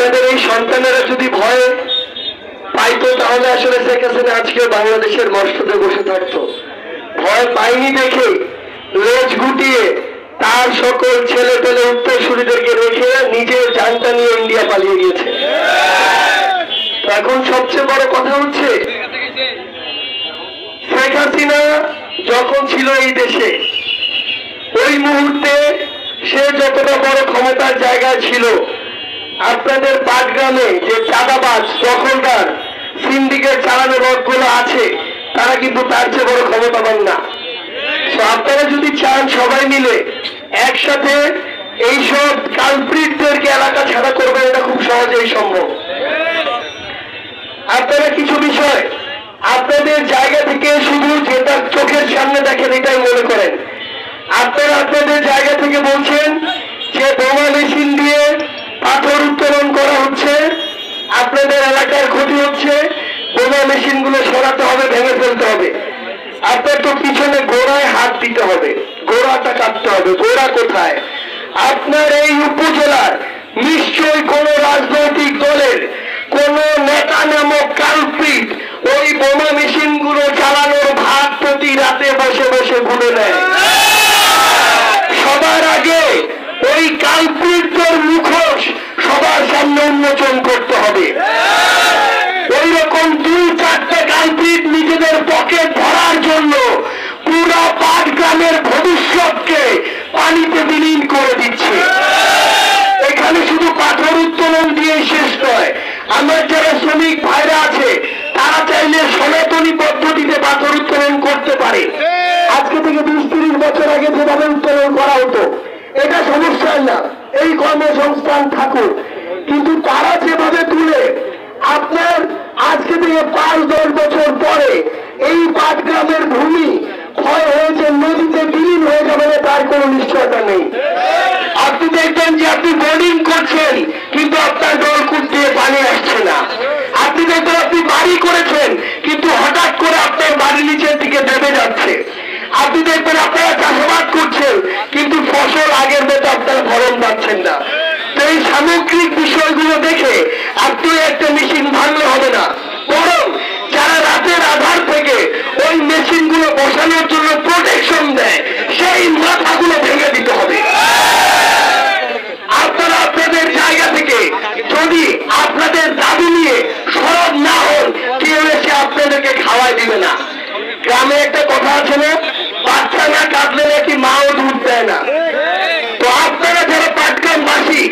আপনাদের এই সন্তানেরা যদি ভয় পাইতো তাহলে আসলে শেখ হাসিনা আজকে বাংলাদেশের মসনদে বসে থাকতো। ভয় পাইনি দেখে লেজ গুটিয়ে তার সকল ছেলে পেলে উত্তরসূরিদেরকে রেখে নিজের জানটা নিয়ে ইন্ডিয়া পালিয়ে গিয়েছে। এখন সবচেয়ে বড় কথা হচ্ছে শেখ হাসিনা যখন ছিল এই দেশে ওই মুহূর্তে সে যতটা বড় ক্ষমতার জায়গায় ছিল, আপনাদের পাটগ্রামে যে চাঁদাবাজ দখলদার সিন্ডিকেট চালানো লোকগুলো আছে তারা কিন্তু তার চেয়ে বড় ক্ষমতাবান না। আপনারা যদি চান সবাই মিলে একসাথে এইসব কালপ্রিটদেরকে এলাকা ছাড়া করবেন, এটা খুব সহজেই সম্ভব। আপনারা কিছু বিষয় আপনাদের জায়গা থেকে শুধু যেটা চোখের সামনে দেখেন এটাই মনে করেন। আপনারা আপনাদের জায়গা থেকে বলছেন যে বোমা মেশিন দিয়ে পাথর উত্তোলন করা হচ্ছে, আপনাদের এলাকার ক্ষতি হচ্ছে, বোমা মেশিন গুলো সরাতে হবে, ভেঙে ফেলতে হবে। আপনার তো পিছনে গোড়ায় হাত দিতে হবে, গোড়াটা কাটতে হবে। গোড়া কোথায়? আপনার এই উপজেলার নিশ্চয়ই কোন রাজনৈতিক দলের কোন নেতা নামক কালপ্রিট ওই বোমা মেশিন গুলো চালানোর ভাগ প্রতি রাতে বসে বসে গুনে নেয়। সবার আগে ওই কালপ্রিটদের মুখোশ সবার সামনে উন্মোচন করতে হবে। ওই রকম 2-4টা কালপ্রিট নিজেদের পকেট ভরার জন্য পুরা পাটগ্রামের ভবিষ্যৎকে পানিতে বিলীন করে দিচ্ছে। এখানে শুধু পাথর উত্তোলন দিয়ে শেষ নয়, আমার যারা শ্রমিক ভাইরা আছে তারা চাইলে সনাতনী পদ্ধতিতে পাথর উত্তোলন করতে পারে। আজকে থেকে 20-30 বছর আগে যেভাবে উত্তোলন করা হতো এটা সমস্যা না, এই কর্মসংস্থান থাকুক। কিন্তু তারা যেভাবে তুলে আপনার আজকে থেকে 5-10 বছর পরে এই পাটগ্রামের ভূমি ক্ষয় হয়েছে, নদীতে বিলীন হয়ে যাবে তার কোনো নিশ্চয়তা নেই। আপনি দেখবেন যে আপনি বোর্ডিং করছেন কিন্তু আপনার নলকূপ দিয়ে পানি আসছে না। আপনি দেখবেন আপনি বাড়ি করেছেন কিন্তু হঠাৎ করে আপনার বাড়ির নিচের দিকে দেবে যাচ্ছে। আপনি দেখবেন আপনারা চাষাবাদ করছেন কিন্তু ফসল আগের মতো আপনারা ফলন পাচ্ছেন না। তো এই সামগ্রিক বিষয়গুলো দেখে আপনি একটা মেশিন ভাঙলে হবে না, বরং যারা রাতের আধার থেকে ওই মেশিন গুলো বসানোর জন্য প্রোটেকশন দেয় সেই মাথাগুলো ভেঙে দিতে হবে। আপনারা আপনাদের জায়গা থেকে যদি আপনাদের দাবি নিয়ে সরব না হন, কেউ এসে আপনাদেরকে খাওয়াই দিবে না। গ্রামে একটা কথা আছে না, বাচ্চা না কাঁদলে নাকি মাও দুধ দেয় না। তো আপনারা যারা পাটগ্রামবাসী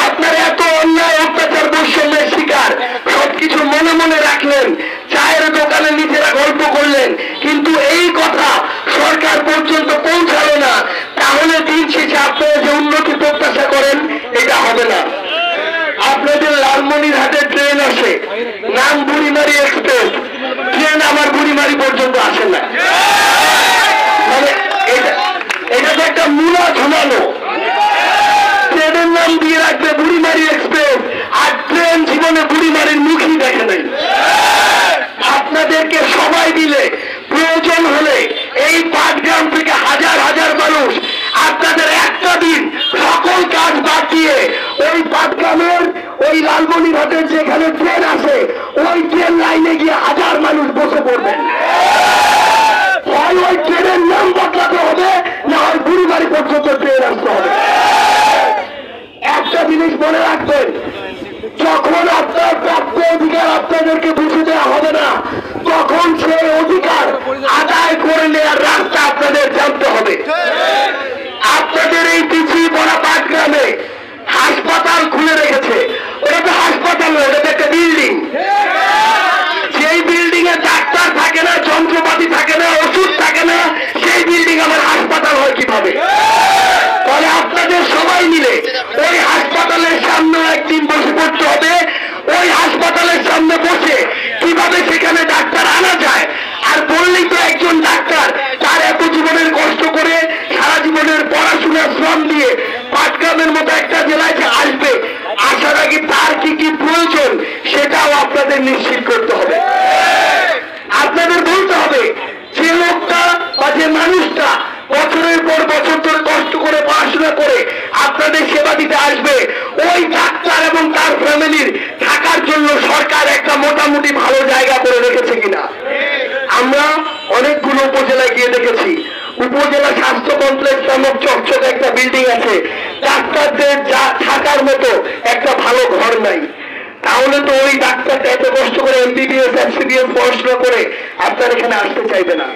আপনারা এত অন্যায় অত্যাচার বৈষম্যের শিকার, সবকিছু মনে মনে রাখলেন, চায়ের দোকানে নিজেরা গল্প করলেন, কিন্তু এই কথা সরকার পর্যন্ত পৌঁছালো না, তাহলে দিন শেষে আপনারা যে উন্নতি প্রত্যাশা করেন এটা হবে না। আপনাদের লালমনিরহাটে ট্রেন আসে, নাম বুড়িমারি এক্সপ্রেস, ট্রেন আমার বুড়িমারি পর্যন্ত আসে না। মানে এটা তো একটা মূলা ঝুলানো। ট্রেনের নাম দিয়ে রাখবে বুড়িমারি এক্সপ্রেস, আর ট্রেন জীবনে বুড়িমারির মুখই দেখে নাই। আপনাদেরকে সবাই মিলে প্রয়োজন হলে এই পাটগ্রাম থেকে হাজার হাজার মানুষ আপনাদের একটা দিন সকল কাজ বাদ দিয়ে ওই পাটগ্রামের ওই লালমনিরহাটের যেখানে ট্রেন আসে ওই ট্রেন লাইনে গিয়ে হাজার মানুষ বসে পড়বেন। হয় ওই ট্রেনের নাম বদলাতে হবে, না হয় বুড়িমারি পর্যন্ত ট্রেন আসতে হবে। একটা জিনিস মনে রাখবেন, যখন আপনার প্রাপ্য অধিকার আপনাদেরকে বুঝে দেওয়া হবে না, তখন সেই অধিকার আদায় করে নেওয়ার রাস্তা আপনাদের জানতে হবে। আপনাদের এই পিছিয়ে পড়া পাটগ্রামে হাসপাতাল খুলে রেখেছে, ওটা তো হাসপাতাল নয়, ওটা একটা বিল্ডিং। সেই বিল্ডিং এ ডাক্তার থাকে না, যন্ত্রপাতি থাকে না, ওষুধ থাকে না, সেই বিল্ডিং আমার হাসপাতাল হয় কিভাবে? তাহলে আপনাদের সবাই মিলে ওই হাসপাতালের সামনে একদিন বসে পড়তে হবে। ওই হাসপাতালের সামনে বসে কিভাবে সেখানে ডাক্তার আনা যায়, আর বললেই তো একজন ডাক্তার তার এত জীবনের কষ্ট করে সারা জীবনের পড়াশোনার শ্রম দিয়ে পাটগ্রামের মতো একটা জেলায় যে আসবে, আসার আগে তার কি কি প্রয়োজন সেটাও আপনাদের নিশ্চিত করতে হবে। আপনাদের বলতে হবে যে লোকটা বা যে মানুষটা বছরের পর বছর ধরে কষ্ট করে পড়াশোনা করে আপনাদের সেবা দিতে আসবে, ওই ডাক্তার এবং তার ফ্যামিলি মোটামুটি ভালো জায়গা করে রেখেছে কিনা। আমরা অনেকগুলো উপজেলায় গিয়ে দেখেছি, উপজেলা স্বাস্থ্য কমপ্লেক্স নামক চকচকে একটা বিল্ডিং আছে, ডাক্তারদের যা থাকার মতো একটা ভালো ঘর নাই। তাহলে তো ওই ডাক্তারটা এত কষ্ট করে MBBS MCBS পড়াশোনা করে আপনার এখানে আসতে চাইবে না।